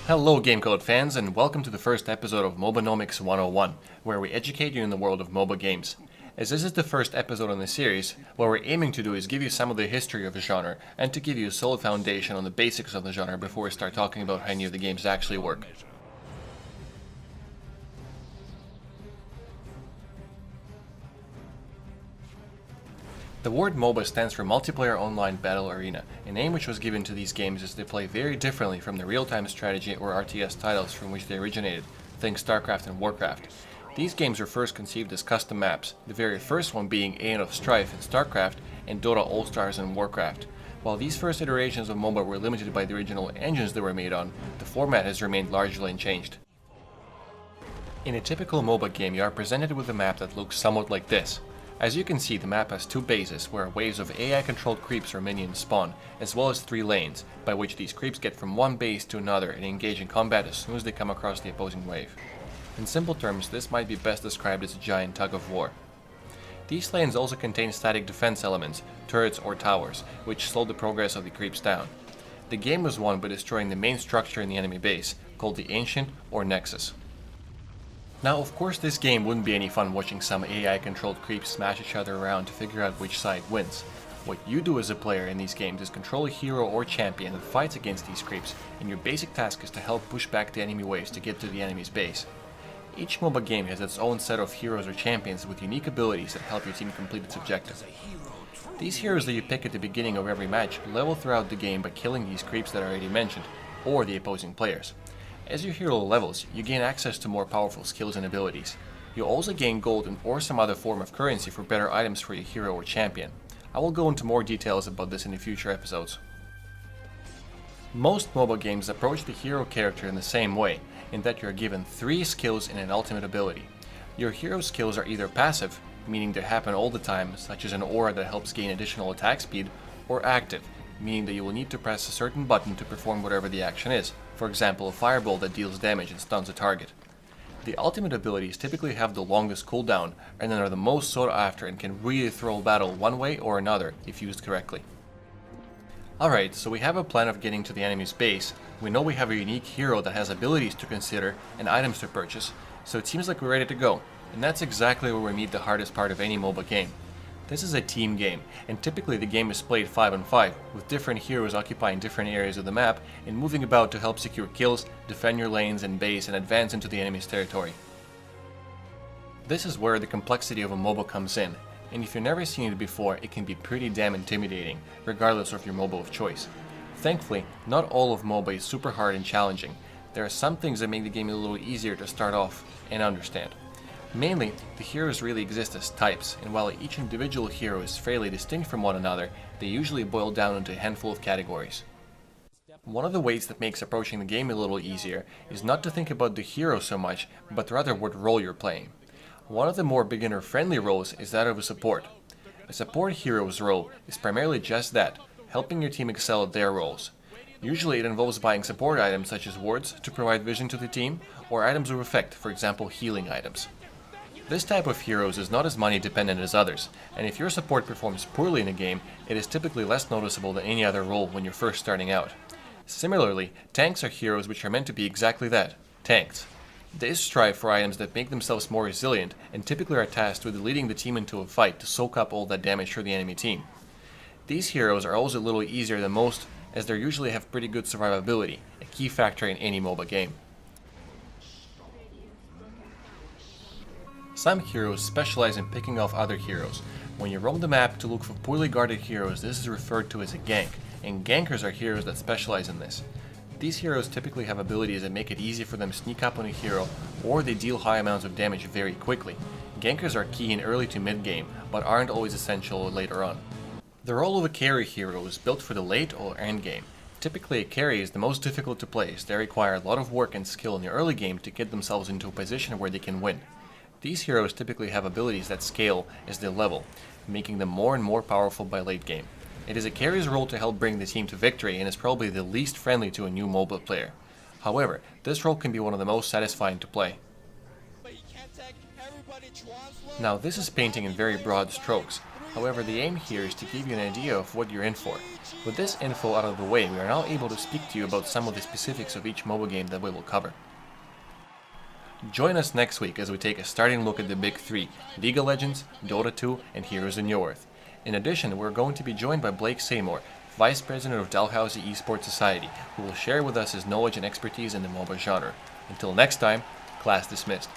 Hello Gamecode fans, and welcome to the first episode of MOBA-nomics 101, where we educate you in the world of MOBA games. As this is the first episode in the series, what we're aiming to do is give you some of the history of the genre, and to give you a solid foundation on the basics of the genre before we start talking about how any of the games actually work. The word MOBA stands for Multiplayer Online Battle Arena, a name which was given to these games as they play very differently from the real-time strategy or RTS titles from which they originated, think StarCraft and Warcraft. These games were first conceived as custom maps, the very first one being Aeon of Strife in StarCraft and Dota All-Stars in Warcraft. While these first iterations of MOBA were limited by the original engines they were made on, the format has remained largely unchanged. In a typical MOBA game, you are presented with a map that looks somewhat like this. As you can see, the map has two bases, where waves of AI-controlled creeps or minions spawn, as well as three lanes, by which these creeps get from one base to another and engage in combat as soon as they come across the opposing wave. In simple terms, this might be best described as a giant tug-of-war. These lanes also contain static defense elements, turrets or towers, which slow the progress of the creeps down. The game was won by destroying the main structure in the enemy base, called the Ancient or Nexus. Now, of course, this game wouldn't be any fun watching some AI-controlled creeps smash each other around to figure out which side wins. What you do as a player in these games is control a hero or champion that fights against these creeps, and your basic task is to help push back the enemy waves to get to the enemy's base. Each MOBA game has its own set of heroes or champions with unique abilities that help your team complete its objective. These heroes that you pick at the beginning of every match level throughout the game by killing these creeps that I already mentioned, or the opposing players. As your hero levels, you gain access to more powerful skills and abilities. You also gain gold or some other form of currency for better items for your hero or champion. I will go into more details about this in the future episodes. Most MOBA games approach the hero character in the same way, in that you are given 3 skills and an ultimate ability. Your hero skills are either passive, meaning they happen all the time, such as an aura that helps gain additional attack speed, or active, meaning that you will need to press a certain button to perform whatever the action is. For example, a fireball that deals damage and stuns a target. The ultimate abilities typically have the longest cooldown and are the most sought after and can really throw a battle one way or another if used correctly. Alright, so we have a plan of getting to the enemy's base. We know we have a unique hero that has abilities to consider and items to purchase, so it seems like we're ready to go. And that's exactly where we meet the hardest part of any MOBA game. This is a team game, and typically the game is played 5 on 5, with different heroes occupying different areas of the map and moving about to help secure kills, defend your lanes and base, and advance into the enemy's territory. This is where the complexity of a MOBA comes in, and if you've never seen it before, it can be pretty damn intimidating, regardless of your MOBA of choice. Thankfully, not all of MOBA is super hard and challenging. There are some things that make the game a little easier to start off and understand. Mainly, the heroes really exist as types, and while each individual hero is fairly distinct from one another, they usually boil down into a handful of categories. One of the ways that makes approaching the game a little easier is not to think about the hero so much, but rather what role you're playing. One of the more beginner-friendly roles is that of a support. A support hero's role is primarily just that, helping your team excel at their roles. Usually it involves buying support items such as wards to provide vision to the team, or items of effect, for example healing items. This type of heroes is not as money dependent as others, and if your support performs poorly in a game, it is typically less noticeable than any other role when you're first starting out. Similarly, tanks are heroes which are meant to be exactly that, tanks. They strive for items that make themselves more resilient, and typically are tasked with leading the team into a fight to soak up all that damage for the enemy team. These heroes are also a little easier than most, as they usually have pretty good survivability, a key factor in any MOBA game. Some heroes specialize in picking off other heroes. When you roam the map to look for poorly guarded heroes, this is referred to as a gank, and gankers are heroes that specialize in this. These heroes typically have abilities that make it easy for them to sneak up on a hero, or they deal high amounts of damage very quickly. Gankers are key in early to mid game, but aren't always essential later on. The role of a carry hero is built for the late or end game. Typically a carry is the most difficult to play, as they require a lot of work and skill in the early game to get themselves into a position where they can win. These heroes typically have abilities that scale as they level, making them more and more powerful by late game. It is a carry's role to help bring the team to victory and is probably the least friendly to a new MOBA player. However, this role can be one of the most satisfying to play. Now this is painting in very broad strokes, however the aim here is to give you an idea of what you're in for. With this info out of the way, we are now able to speak to you about some of the specifics of each MOBA game that we will cover. Join us next week as we take a starting look at the big three: League of Legends, Dota 2, and Heroes of Newerth. In addition, we're going to be joined by Blake Seymour, Vice President of Dalhousie Esports Society, who will share with us his knowledge and expertise in the MOBA genre. Until next time, class dismissed.